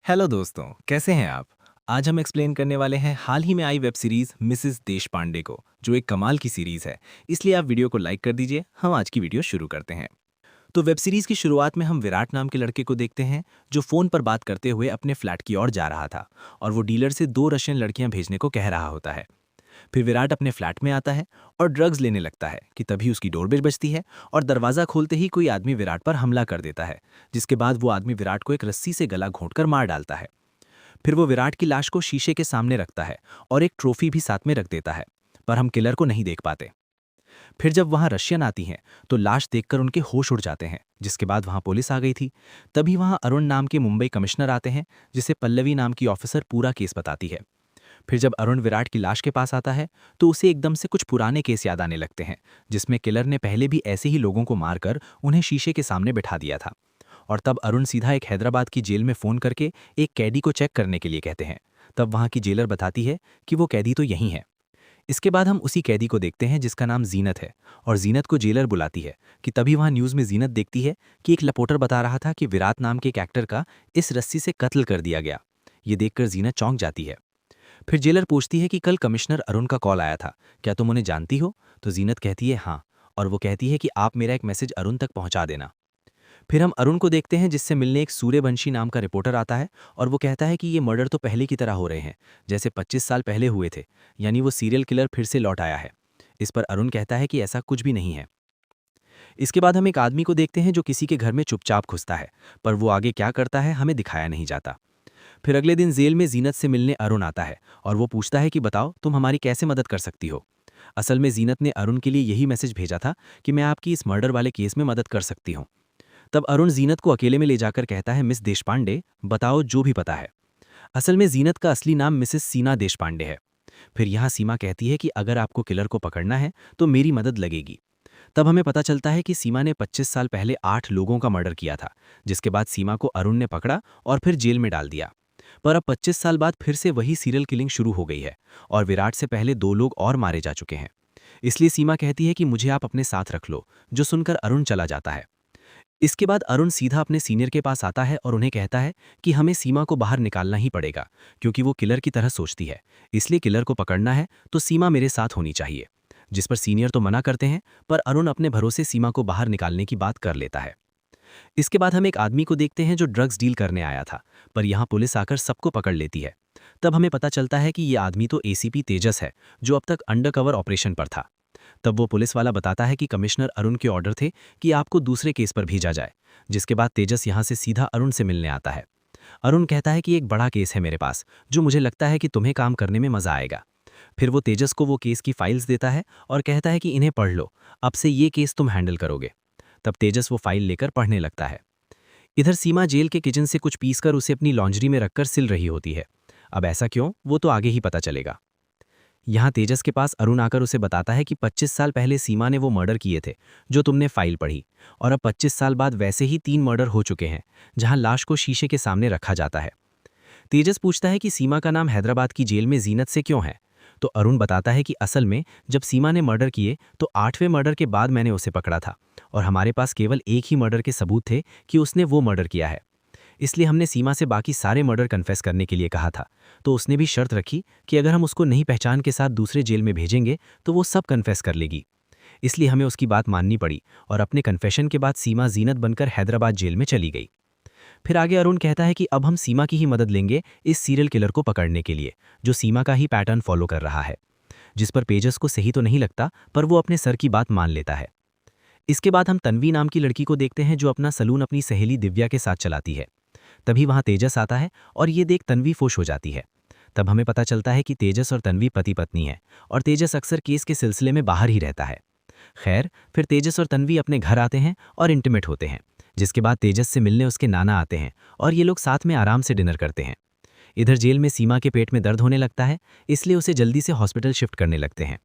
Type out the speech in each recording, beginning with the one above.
Hello दोस्तों, कैसे हैं आप? आज हम एक्सप्लेन करने वाले हैं हाल ही में आई वेब सीरीज मिसेस देशपांडे को, जो एक कमाल की सीरीज है। इसलिए आप वीडियो को लाइक कर दीजिए। हम आज की वीडियो शुरू करते हैं। तो वेब सीरीज की शुरुआत में हम विराट नाम के लड़के को देखते हैं, जो फोन पर बात करते हुए अपने फ्लैट की ओर जा रहा था और वो डीलर से 2 रशियन लड़कियां भेजने को कह रहा होता है। फिर विराट अपने फ्लैट में आता है और ड्रग्स लेने लगता है कि तभी उसकी डोरबेल बजती है और दरवाजा खोलते ही कोई आदमी विराट पर हमला कर देता है, जिसके बाद वो आदमी विराट को एक रस्सी से गला घोंटकर मार डालता है। फिर वो विराट की लाश को शीशे के सामने रखता है और एक ट्रॉफी भी साथ में रख देता है, पर हम किलर को नहीं देख पाते। फिर जब वहां रशियन आती हैं तो लाश देखकर उनके होश उड़ जाते हैं, जिसके बाद वहां पुलिस आ गई थी। तभी वहां अरुण नाम के मुंबई कमिश्नर आते हैं, जिसे पल्लवी नाम की ऑफिसर पूरा केस बताती है। फिर जब अरुण विराट की लाश के पास आता है तो उसे एकदम से कुछ पुराने केस याद आने लगते हैं, जिसमें किलर ने पहले भी ऐसे ही लोगों को मारकर उन्हें शीशे के सामने बिठा दिया था। और तब अरुण सीधा एक हैदराबाद की जेल में फ़ोन करके एक कैदी को चेक करने के लिए कहते हैं। तब वहाँ की जेलर बताती है कि वो कैदी तो यहीं है। इसके बाद हम उसी कैदी को देखते हैं जिसका नाम जीनत है, और जीनत को जेलर बुलाती है कि तभी वहाँ न्यूज़ में जीनत देखती है कि एक लपोटर बता रहा था कि विराट नाम के एक एक्टर का इस रस्सी से कत्ल कर दिया गया। ये देखकर जीनत चौंक जाती है। फिर जेलर पूछती है कि कल कमिश्नर अरुण का कॉल आया था, क्या तुम उन्हें जानती हो? तो जीनत कहती है हाँ, और वो कहती है कि आप मेरा एक मैसेज अरुण तक पहुंचा देना। फिर हम अरुण को देखते हैं, जिससे मिलने एक सूर्यवंशी नाम का रिपोर्टर आता है और वो कहता है कि ये मर्डर तो पहले की तरह हो रहे हैं, जैसे 25 साल पहले हुए थे, यानी वो सीरियल किलर फिर से लौट आया है। इस पर अरुण कहता है कि ऐसा कुछ भी नहीं है। इसके बाद हम एक आदमी को देखते हैं जो किसी के घर में चुपचाप घुसता है, पर वो आगे क्या करता है हमें दिखाया नहीं जाता। फिर अगले दिन जेल में जीनत से मिलने अरुण आता है और वो पूछता है कि बताओ तुम हमारी कैसे मदद कर सकती हो। असल में जीनत ने अरुण के लिए यही मैसेज भेजा था कि मैं आपकी इस मर्डर वाले केस में मदद कर सकती हूँ। तब अरुण जीनत को अकेले में ले जाकर कहता है, मिस देशपांडे, बताओ जो भी पता है। असल में जीनत का असली नाम मिसेस सीना देशपांडे है। फिर यहाँ सीमा कहती है कि अगर आपको किलर को पकड़ना है तो मेरी मदद लगेगी। तब हमें पता चलता है कि सीमा ने 25 साल पहले 8 लोगों का मर्डर किया था, जिसके बाद सीमा को अरुण ने पकड़ा और फिर जेल में डाल दिया। पर अब 25 साल बाद फिर से वही सीरियल किलिंग शुरू हो गई है और विराट से पहले 2 लोग और मारे जा चुके हैं। इसलिए सीमा कहती है कि मुझे आप अपने साथ रख लो, जो सुनकर अरुण चला जाता है। इसके बाद अरुण सीधा अपने सीनियर के पास आता है और उन्हें कहता है कि हमें सीमा को बाहर निकालना ही पड़ेगा, क्योंकि वो किलर की तरह सोचती है। इसलिए किलर को पकड़ना है तो सीमा मेरे साथ होनी चाहिए। जिस पर सीनियर तो मना करते हैं, पर अरुण अपने भरोसे सीमा को बाहर निकालने की बात कर लेता है। इसके बाद हम एक आदमी को देखते हैं जो ड्रग्स डील करने आया था, पर यहाँ पुलिस आकर सबको पकड़ लेती है। तब हमें पता चलता है कि ये आदमी तो एसीपी तेजस है, जो अब तक अंडरकवर ऑपरेशन पर था। तब वो पुलिस वाला बताता है कि कमिश्नर अरुण के ऑर्डर थे कि आपको दूसरे केस पर भेजा जाए, जिसके बाद तेजस यहाँ से सीधा अरुण से मिलने आता है। अरुण कहता है कि एक बड़ा केस है मेरे पास, जो मुझे लगता है कि तुम्हें काम करने में मजा आएगा। फिर वो तेजस को वो केस की फाइल्स देता है और कहता है कि इन्हें पढ़ लो, अब से ये केस तुम हैंडल करोगे। तब तेजस वो फाइल लेकर पढ़ने लगता है। इधर सीमा जेल के किचन से कुछ पीसकर उसे अपनी लॉन्ड्री में रखकर सिल रही होती है। अब ऐसा क्यों, वो तो आगे ही पता चलेगा। यहाँ तेजस के पास अरुण आकर उसे बताता है कि 25 साल पहले सीमा ने वो मर्डर किए थे जो तुमने फाइल पढ़ी, और अब 25 साल बाद वैसे ही 3 मर्डर हो चुके हैं, जहां लाश को शीशे के सामने रखा जाता है। तेजस पूछता है कि सीमा का नाम हैदराबाद की जेल में जीनत से क्यों है, तो अरुण बताता है कि असल में जब सीमा ने मर्डर किए तो 8वें मर्डर के बाद मैंने उसे पकड़ा था, और हमारे पास केवल एक ही मर्डर के सबूत थे कि उसने वो मर्डर किया है। इसलिए हमने सीमा से बाकी सारे मर्डर कन्फेस करने के लिए कहा था, तो उसने भी शर्त रखी कि अगर हम उसको नई पहचान के साथ दूसरे जेल में भेजेंगे तो वो सब कन्फेस कर लेगी। इसलिए हमें उसकी बात माननी पड़ी, और अपने कन्फेशन के बाद सीमा जीनत बनकर हैदराबाद जेल में चली गई। फिर आगे अरुण कहता है कि अब हम सीमा की ही मदद लेंगे इस सीरियल किलर को पकड़ने के लिए, जो सीमा का ही पैटर्न फॉलो कर रहा है। जिस पर पेजस को सही तो नहीं लगता, पर वो अपने सर की बात मान लेता है। इसके बाद हम तन्वी नाम की लड़की को देखते हैं, जो अपना सलून अपनी सहेली दिव्या के साथ चलाती है। तभी वहां तेजस आता है और ये देख तन्वी खुश हो जाती है। तब हमें पता चलता है कि तेजस और तन्वी पति पत्नी है, और तेजस अक्सर केस के सिलसिले में बाहर ही रहता है। खैर, फिर तेजस और तन्वी अपने घर आते हैं और इंटीमेट होते हैं, जिसके बाद तेजस से मिलने उसके नाना आते हैं और ये लोग साथ में आराम से डिनर करते हैं। इधर जेल में सीमा के पेट में दर्द होने लगता है, इसलिए उसे जल्दी से हॉस्पिटल शिफ्ट करने लगते हैं।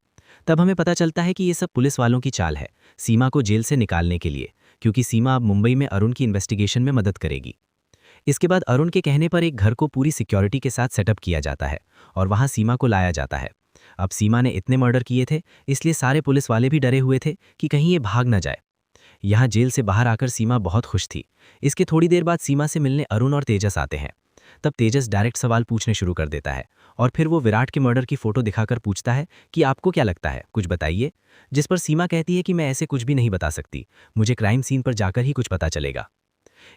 तब हमें पता चलता है कि ये सब पुलिस वालों की चाल है सीमा को जेल से निकालने के लिए, क्योंकि सीमा अब मुंबई में अरुण की इन्वेस्टिगेशन में मदद करेगी। इसके बाद अरुण के कहने पर एक घर को पूरी सिक्योरिटी के साथ सेटअप किया जाता है और वहां सीमा को लाया जाता है। अब सीमा ने इतने मर्डर किए थे, इसलिए सारे पुलिस वाले भी डरे हुए थे कि कहीं ये भाग न जाए। यहाँ जेल से बाहर आकर सीमा बहुत खुश थी। इसके थोड़ी देर बाद सीमा से मिलने अरुण और तेजस आते हैं। तब तेजस डायरेक्ट सवाल पूछने शुरू कर देता है और फिर वो विराट के मर्डर की फोटो दिखाकर पूछता है कि आपको क्या लगता है, कुछ बताइए। जिस पर सीमा कहती है कि मैं ऐसे कुछ भी नहीं बता सकती, मुझे क्राइम सीन पर जाकर ही कुछ पता चलेगा।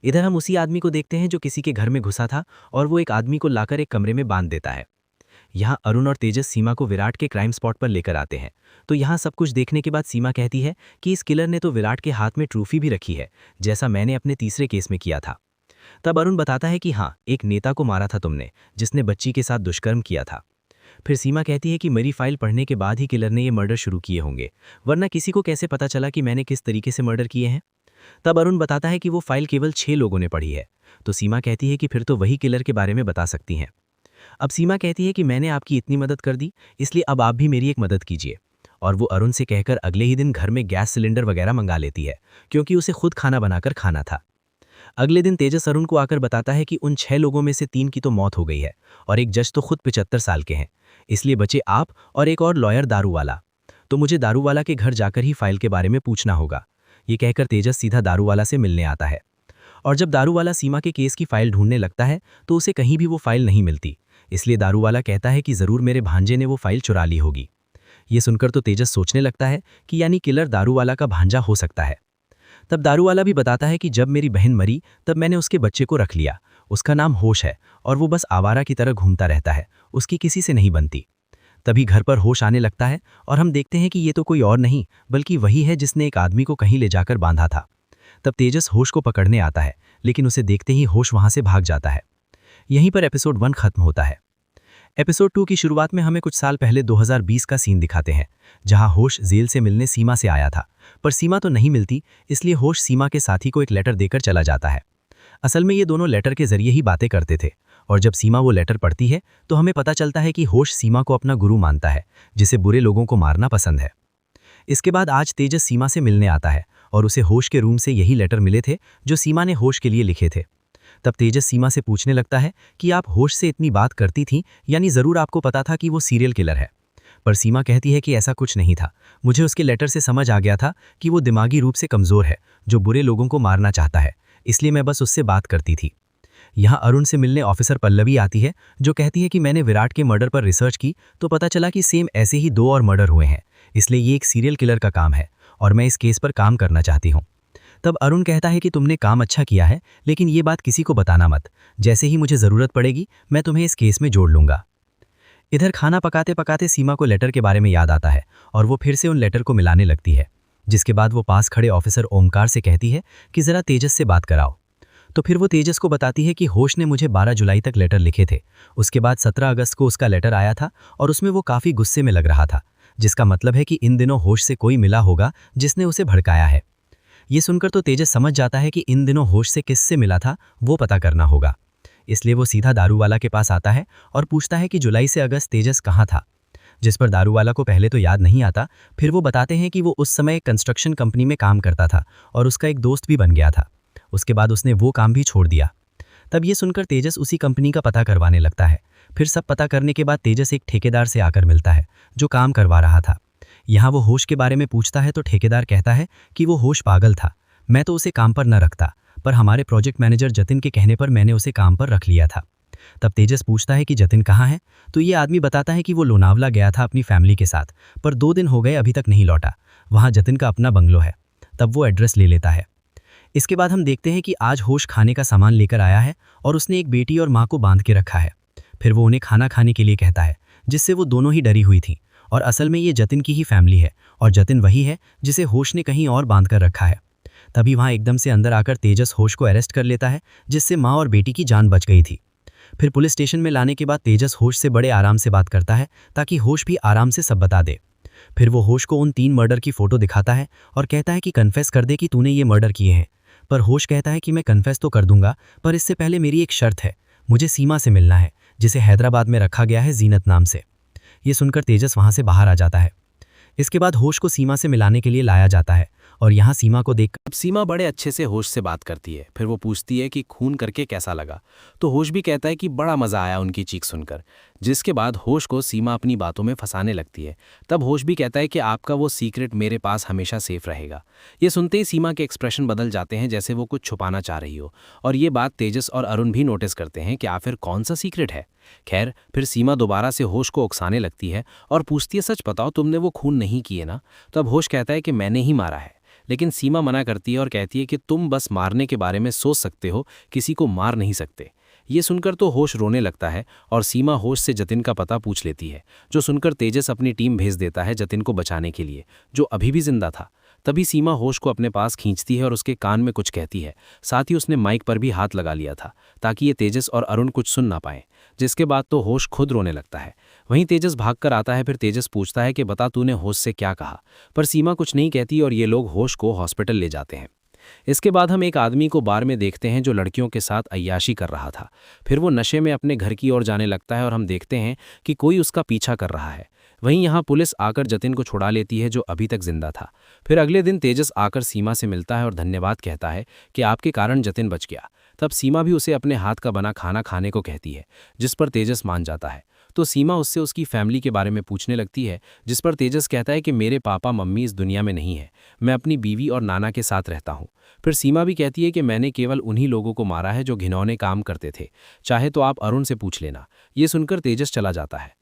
इधर हम उसी आदमी को देखते हैं जो किसी के घर में घुसा था और वो एक आदमी को लाकर एक कमरे में बांध देता है। यहाँ अरुण और तेजस सीमा को विराट के क्राइम स्पॉट पर लेकर आते हैं। तो यहाँ सब कुछ देखने के बाद सीमा कहती है कि इस किलर ने तो विराट के हाथ में ट्रॉफी भी रखी है, जैसा मैंने अपने तीसरे केस में किया था। तब अरुण बताता है कि हाँ, एक नेता को मारा था तुमने, जिसने बच्ची के साथ दुष्कर्म किया था। फिर सीमा कहती है कि मेरी फाइल पढ़ने के बाद ही किलर ने ये मर्डर शुरू किए होंगे, वरना किसी को कैसे पता चला कि मैंने किस तरीके से मर्डर किए हैं। तब अरुण बताता है कि वो फाइल केवल 6 लोगों ने पढ़ी है। तो सीमा कहती है कि फिर तो वही किलर के बारे में बता सकती हैं। अब सीमा कहती है कि मैंने आपकी इतनी मदद कर दी, इसलिए अब आप भी मेरी एक मदद कीजिए। और वो अरुण से कहकर अगले ही दिन घर में गैस सिलेंडर वगैरह मंगा लेती है, क्योंकि उसे खुद खाना बनाकर खाना था। अगले दिन तेजस अरुण को आकर बताता है कि उन 6 लोगों में से 3 की तो मौत हो गई है और एक जज तो खुद 75 साल के हैं, इसलिए बचे आप और एक और लॉयर दारूवाला। तो मुझे दारूवाला के घर जाकर ही फाइल के बारे में पूछना होगा। ये कहकर तेजस सीधा दारूवाला से मिलने आता है। और जब दारूवाला सीमा के केस की फाइल ढूंढने लगता है तो उसे कहीं भी वो फाइल नहीं मिलती, इसलिए दारूवाला कहता है कि ज़रूर मेरे भांजे ने वो फाइल चुरा ली होगी। ये सुनकर तो तेजस सोचने लगता है कि यानी किलर दारूवाला का भांजा हो सकता है। तब दारूवाला भी बताता है कि जब मेरी बहन मरी तब मैंने उसके बच्चे को रख लिया, उसका नाम होश है और वो बस आवारा की तरह घूमता रहता है, उसकी किसी से नहीं बनती। तभी घर पर होश आने लगता है और हम देखते हैं कि ये तो कोई और नहीं बल्कि वही है जिसने एक आदमी को कहीं ले जाकर बांधा था। तब तेजस होश को पकड़ने आता है, लेकिन उसे देखते ही होश वहां से भाग जाता है। यहीं पर एपिसोड 1 खत्म होता है। एपिसोड 2 की शुरुआत में हमें कुछ साल पहले 2020 का सीन दिखाते हैं, जहां होश जेल से मिलने सीमा से आया था, पर सीमा तो नहीं मिलती, इसलिए होश सीमा के साथी को एक लेटर देकर चला जाता है। असल में ये दोनों लेटर के जरिए ही बातें करते थे, और जब सीमा वो लेटर पढ़ती है तो हमें पता चलता है कि होश सीमा को अपना गुरु मानता है, जिसे बुरे लोगों को मारना पसंद है। इसके बाद आज तेजस सीमा से मिलने आता है और उसे होश के रूम से यही लेटर मिले थे जो सीमा ने होश के लिए लिखे थे। तब तेजस सीमा से पूछने लगता है कि आप होश से इतनी बात करती थीं, यानी ज़रूर आपको पता था कि वो सीरियल किलर है। पर सीमा कहती है कि ऐसा कुछ नहीं था, मुझे उसके लेटर से समझ आ गया था कि वो दिमागी रूप से कमज़ोर है, जो बुरे लोगों को मारना चाहता है, इसलिए मैं बस उससे बात करती थी। यहाँ अरुण से मिलने ऑफिसर पल्लवी आती है, जो कहती है कि मैंने विराट के मर्डर पर रिसर्च की तो पता चला कि सेम ऐसे ही 2 और मर्डर हुए हैं, इसलिए ये एक सीरियल किलर का काम है और मैं इस केस पर काम करना चाहती हूँ। तब अरुण कहता है कि तुमने काम अच्छा किया है, लेकिन ये बात किसी को बताना मत, जैसे ही मुझे ज़रूरत पड़ेगी मैं तुम्हें इस केस में जोड़ लूँगा। इधर खाना पकाते पकाते सीमा को लेटर के बारे में याद आता है और वो फिर से उन लेटर को मिलाने लगती है, जिसके बाद वो पास खड़े ऑफिसर ओमकार से कहती है कि ज़रा तेजस से बात कराओ। तो फिर वो तेजस को बताती है कि होश ने मुझे 12 जुलाई तक लेटर लिखे थे, उसके बाद 17 अगस्त को उसका लेटर आया था और उसमें वो काफ़ी गुस्से में लग रहा था, जिसका मतलब है कि इन दिनों होश से कोई मिला होगा जिसने उसे भड़काया है। ये सुनकर तो तेजस समझ जाता है कि इन दिनों होश से किससे मिला था वो पता करना होगा, इसलिए वो सीधा दारूवाला के पास आता है और पूछता है कि जुलाई से अगस्त तेजस कहाँ था, जिस पर दारूवाला को पहले तो याद नहीं आता। फिर वो बताते हैं कि वो उस समय कंस्ट्रक्शन कंपनी में काम करता था और उसका एक दोस्त भी बन गया था, उसके बाद उसने वो काम भी छोड़ दिया। तब ये सुनकर तेजस उसी कंपनी का पता करवाने लगता है। फिर सब पता करने के बाद तेजस एक ठेकेदार से आकर मिलता है जो काम करवा रहा था। यहाँ वो होश के बारे में पूछता है तो ठेकेदार कहता है कि वो होश पागल था, मैं तो उसे काम पर न रखता, पर हमारे प्रोजेक्ट मैनेजर जतिन के कहने पर मैंने उसे काम पर रख लिया था। तब तेजस पूछता है कि जतिन कहाँ है, तो ये आदमी बताता है कि वो लोनावला गया था अपनी फैमिली के साथ, पर 2 दिन हो गए अभी तक नहीं लौटा, वहाँ जतिन का अपना बंगलो है। तब वो एड्रेस ले लेता है। इसके बाद हम देखते हैं कि आज होश खाने का सामान लेकर आया है और उसने एक बेटी और माँ को बांध के रखा है। फिर वो उन्हें खाना खाने के लिए कहता है, जिससे वो दोनों ही डरी हुई थी, और असल में ये जतिन की ही फैमिली है और जतिन वही है जिसे होश ने कहीं और बांध कर रखा है। तभी वहाँ एकदम से अंदर आकर तेजस होश को अरेस्ट कर लेता है, जिससे माँ और बेटी की जान बच गई थी। फिर पुलिस स्टेशन में लाने के बाद तेजस होश से बड़े आराम से बात करता है ताकि होश भी आराम से सब बता दे। फिर वो होश को उन 3 मर्डर की फ़ोटो दिखाता है और कहता है कि कन्फेस कर दे कि तूने ये मर्डर किए हैं। पर होश कहता है कि मैं कन्फेस तो कर दूंगा, पर इससे पहले मेरी एक शर्त है, मुझे सीमा से मिलना है, जिसे हैदराबाद में रखा गया है जीनत नाम से। ये सुनकर तेजस वहाँ से बाहर आ जाता है। इसके बाद होश को सीमा से मिलाने के लिए लाया जाता है और यहाँ सीमा को देख अब सीमा बड़े अच्छे से होश से बात करती है। फिर वो पूछती है कि खून करके कैसा लगा, तो होश भी कहता है कि बड़ा मजा आया उनकी चीख सुनकर। जिसके बाद होश को सीमा अपनी बातों में फंसाने लगती है। तब होश भी कहता है कि आपका वो सीक्रेट मेरे पास हमेशा सेफ रहेगा। ये सुनते ही सीमा के एक्सप्रेशन बदल जाते हैं, जैसे वो कुछ छुपाना चाह रही हो। और ये बात तेजस और अरुण भी नोटिस करते हैं कि आखिर कौन सा सीक्रेट है। खैर, फिर सीमा दोबारा से होश को उकसाने लगती है और पूछती है, सच बताओ तुमने वो खून नहीं किए ना? तब होश कहता है कि मैंने ही मारा है। लेकिन सीमा मना करती है और कहती है कि तुम बस मारने के बारे में सोच सकते हो, किसी को मार नहीं सकते। ये सुनकर तो होश रोने लगता है और सीमा होश से जतिन का पता पूछ लेती है, जो सुनकर तेजस अपनी टीम भेज देता है जतिन को बचाने के लिए, जो अभी भी जिंदा था। तभी सीमा होश को अपने पास खींचती है और उसके कान में कुछ कहती है। साथ ही उसने माइक पर भी हाथ लगा लिया था ताकि ये तेजस और अरुण कुछ सुन ना पाए। जिसके बाद तो होश खुद रोने लगता है। वहीं तेजस भागकर आता है। फिर तेजस पूछता है कि बता तूने होश से क्या कहा, पर सीमा कुछ नहीं कहती और ये लोग होश को हॉस्पिटल ले जाते हैं। इसके बाद हम एक आदमी को बार में देखते हैं जो लड़कियों के साथ अय्याशी कर रहा था। फिर वो नशे में अपने घर की ओर जाने लगता है और हम देखते हैं कि कोई उसका पीछा कर रहा है। वहीं यहाँ पुलिस आकर जतिन को छुड़ा लेती है, जो अभी तक जिंदा था। फिर अगले दिन तेजस आकर सीमा से मिलता है और धन्यवाद कहता है कि आपके कारण जतिन बच गया। तब सीमा भी उसे अपने हाथ का बना खाना खाने को कहती है, जिस पर तेजस मान जाता है। तो सीमा उससे उसकी फैमिली के बारे में पूछने लगती है, जिस पर तेजस कहता है कि मेरे पापा मम्मी इस दुनिया में नहीं है, मैं अपनी बीवी और नाना के साथ रहता हूँ। फिर सीमा भी कहती है कि मैंने केवल उन्हीं लोगों को मारा है जो घिनौने काम करते थे, चाहे तो आप अरुण से पूछ लेना। ये सुनकर तेजस चला जाता है।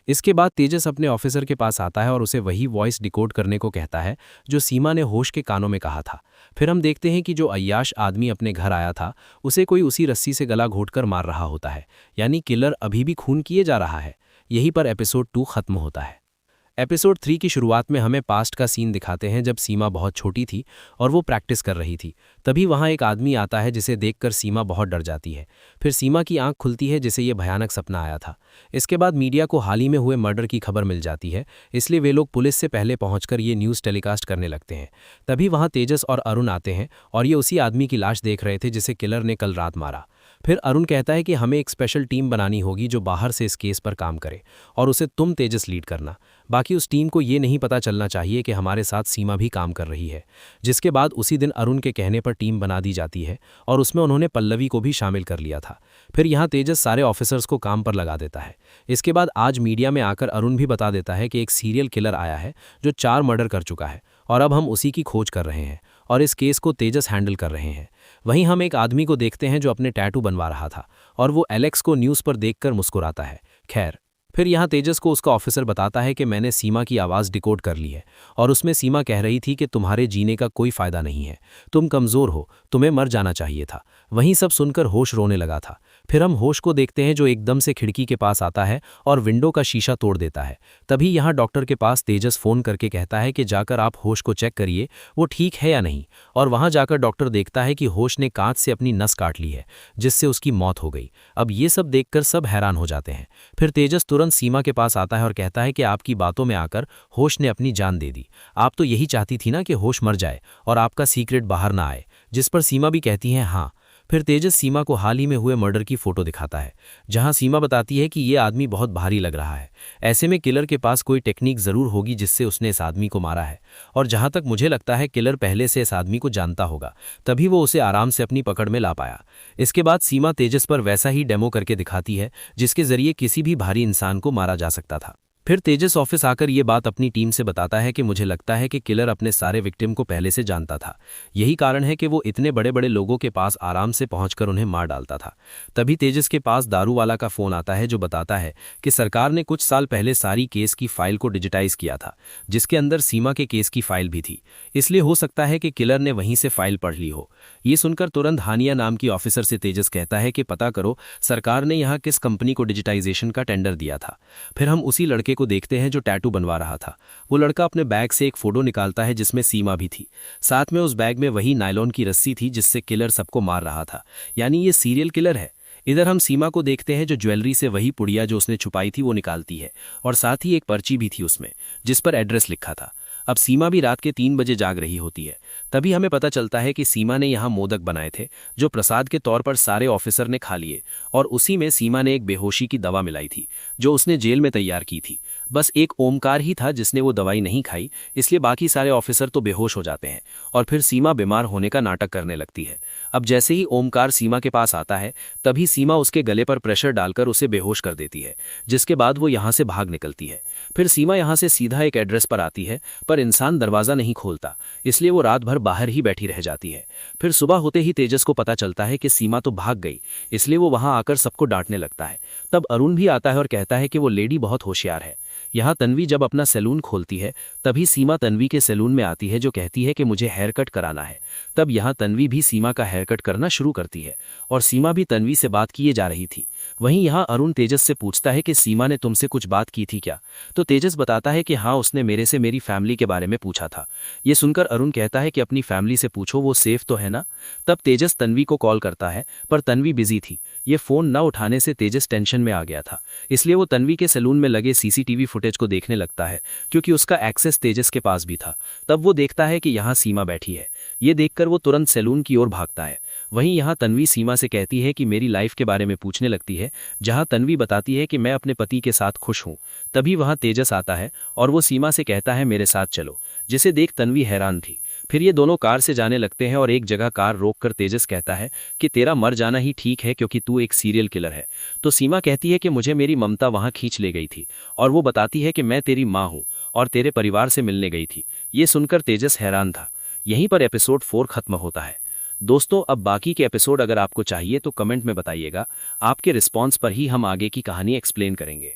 इसके बाद तेजस अपने ऑफिसर के पास आता है और उसे वही वॉइस डिकोड करने को कहता है जो सीमा ने होश के कानों में कहा था। फिर हम देखते हैं कि जो अय्याश आदमी अपने घर आया था, उसे कोई उसी रस्सी से गला घोंटकर मार रहा होता है, यानी किलर अभी भी खून किए जा रहा है। यहीं पर एपिसोड 2 खत्म होता है। एपिसोड 3 की शुरुआत में हमें पास्ट का सीन दिखाते हैं, जब सीमा बहुत छोटी थी और वो प्रैक्टिस कर रही थी। तभी वहाँ एक आदमी आता है जिसे देखकर सीमा बहुत डर जाती है। फिर सीमा की आंख खुलती है, जिसे ये भयानक सपना आया था। इसके बाद मीडिया को हाल ही में हुए मर्डर की खबर मिल जाती है, इसलिए वे लोग पुलिस से पहले पहुंचकर ये न्यूज़ टेलीकास्ट करने लगते हैं। तभी वहाँ तेजस और अरुण आते हैं और ये उसी आदमी की लाश देख रहे थे जिसे किलर ने कल रात मारा। फिर अरुण कहता है कि हमें एक स्पेशल टीम बनानी होगी जो बाहर से इस केस पर काम करे, और उसे तुम तेजस लीड करना। बाकी उस टीम को ये नहीं पता चलना चाहिए कि हमारे साथ सीमा भी काम कर रही है। जिसके बाद उसी दिन अरुण के कहने पर टीम बना दी जाती है और उसमें उन्होंने पल्लवी को भी शामिल कर लिया था। फिर यहाँ तेजस सारे ऑफिसर्स को काम पर लगा देता है। इसके बाद आज मीडिया में आकर अरुण भी बता देता है कि एक सीरियल किलर आया है जो 4 मर्डर कर चुका है और अब हम उसी की खोज कर रहे हैं और इस केस को तेजस हैंडल कर रहे हैं। वहीं हम एक आदमी को देखते हैं जो अपने टैटू बनवा रहा था और वो एलेक्स को न्यूज़ पर देखकर मुस्कुराता है। खैर, फिर यहाँ तेजस को उसका ऑफिसर बताता है कि मैंने सीमा की आवाज़ डिकोड कर ली है और उसमें सीमा कह रही थी कि तुम्हारे जीने का कोई फ़ायदा नहीं है, तुम कमज़ोर हो, तुम्हें मर जाना चाहिए था। वहीं सब सुनकर होश रोने लगा था। फिर हम होश को देखते हैं जो एकदम से खिड़की के पास आता है और विंडो का शीशा तोड़ देता है। तभी यहाँ डॉक्टर के पास तेजस फ़ोन करके कहता है कि जाकर आप होश को चेक करिए, वो ठीक है या नहीं। और वहाँ जाकर डॉक्टर देखता है कि होश ने कांच से अपनी नस काट ली है, जिससे उसकी मौत हो गई। अब ये सब देखकर सब हैरान हो जाते हैं। फिर तेजस तुरंत सीमा के पास आता है और कहता है कि आपकी बातों में आकर होश ने अपनी जान दे दी। आप तो यही चाहती थी ना कि होश मर जाए और आपका सीक्रेट बाहर ना आए। जिस पर सीमा भी कहती है हाँ। फिर तेजस सीमा को हाल ही में हुए मर्डर की फोटो दिखाता है, जहां सीमा बताती है कि ये आदमी बहुत भारी लग रहा है। ऐसे में किलर के पास कोई टेक्निक जरूर होगी जिससे उसने इस आदमी को मारा है, और जहां तक मुझे लगता है किलर पहले से इस आदमी को जानता होगा, तभी वो उसे आराम से अपनी पकड़ में ला पाया। इसके बाद सीमा तेजस पर वैसा ही डेमो करके दिखाती है जिसके जरिए किसी भी भारी इंसान को मारा जा सकता था। फिर तेजस ऑफिस आकर ये बात अपनी टीम से बताता है कि मुझे लगता है कि किलर अपने सारे विक्टिम को पहले से जानता था। यही कारण है कि वो इतने बड़े बड़े लोगों के पास आराम से पहुंचकर उन्हें मार डालता था। तभी तेजस के पास दारू वाला का फोन आता है जो बताता है कि सरकार ने कुछ साल पहले सारी केस की फाइल को डिजिटाइज किया था, जिसके अंदर सीमा के केस की फाइल भी थी। इसलिए हो सकता है कि किलर ने वहीं से फाइल पढ़ ली हो। ये सुनकर तुरंत हानिया नाम की ऑफिसर से तेजस कहता है कि पता करो सरकार ने यहाँ किस कंपनी को डिजिटाइजेशन का टेंडर दिया था। फिर हम उसी लड़के को देखते हैं जो टैटू बनवा रहा था। वो लड़का अपने बैग से एक फोटो निकालता है जिसमें सीमा भी थी। साथ में उस बैग में वही नायलॉन की रस्सी थी जिससे किलर सबको मार रहा था, यानी ये सीरियल किलर है। इधर हम सीमा को देखते हैं जो ज्वेलरी से वही पुड़िया जो उसने छुपाई थी वो निकालती है, और साथ ही एक पर्ची भी थी उसमें जिस पर एड्रेस लिखा था। अब सीमा भी रात के 3 बजे जाग रही होती है। तभी हमें पता चलता है कि सीमा ने यहाँ मोदक बनाए थे जो प्रसाद के तौर पर सारे ऑफिसर ने खा लिए, और उसी में सीमा ने एक बेहोशी की दवा मिलाई थी जो उसने जेल में तैयार की थी। बस एक ओमकार ही था जिसने वो दवाई नहीं खाई, इसलिए बाकी सारे ऑफिसर तो बेहोश हो जाते हैं और फिर सीमा बीमार होने का नाटक करने लगती है। अब जैसे ही ओमकार सीमा के पास आता है तभी सीमा उसके गले पर प्रेशर डालकर उसे बेहोश कर देती है, जिसके बाद वो यहाँ से भाग निकलती है। फिर सीमा यहाँ से सीधा एक एड्रेस पर आती है, पर इंसान दरवाज़ा नहीं खोलता, इसलिए वो रात भर बाहर ही बैठी रह जाती है। फिर सुबह होते ही तेजस को पता चलता है कि सीमा तो भाग गई, इसलिए वो वहाँ आकर सबको डांटने लगता है। तब अरुण भी आता है और कहता है कि वो लेडी बहुत होशियार है। यहाँ तन्वी जब अपना सैलून खोलती है तभी सीमा तन्वी के सैलून में आती है जो कहती है कि मुझे हेयर कट कराना है। तब यहाँ तन्वी भी सीमा का हेयर कट करना शुरू करती है और सीमा भी तन्वी से बात किए जा रही थी। वहीं यहाँ अरुण तेजस से पूछता है कि सीमा ने तुमसे कुछ बात की थी क्या? तो तेजस बताता है कि हाँ, उसने मेरे से मेरी फैमिली के बारे में पूछा था। ये सुनकर अरुण कहता है कि अपनी फैमिली से पूछो, वो सेफ तो है ना? तब तेजस तन्वी को कॉल करता है पर तन्वी बिजी थी। ये फोन न उठाने से तेजस टेंशन में आ गया था, इसलिए वो तन्वी के सैलून में लगे सीसीटीवी फुटेज को देखने लगता है क्योंकि उसका एक्सेस तेजस के पास भी था। तब वो देखता है कि यहाँ सीमा बैठी है। ये देखकर वो तुरंत सैलून की ओर भागता है। वहीं यहाँ तन्वी सीमा से कहती है कि मेरी लाइफ के बारे में पूछने लगती है, जहाँ तन्वी बताती है कि मैं अपने पति के साथ खुश हूँ। तभी वहाँ तेजस आता है और वो सीमा से कहता है मेरे साथ चलो, जिसे देख तन्वी हैरान थी। फिर ये दोनों कार से जाने लगते हैं और एक जगह कार रोककर तेजस कहता है कि तेरा मर जाना ही ठीक है क्योंकि तू एक सीरियल किलर है। तो सीमा कहती है कि मुझे मेरी ममता वहाँ खींच ले गई थी, और वो बताती है कि मैं तेरी माँ हूँ और तेरे परिवार से मिलने गई थी। ये सुनकर तेजस हैरान था। यहीं पर एपिसोड 4 खत्म होता है। दोस्तों, अब बाकी के एपिसोड अगर आपको चाहिए तो कमेंट में बताइएगा। आपके रिस्पॉन्स पर ही हम आगे की कहानी एक्सप्लेन करेंगे।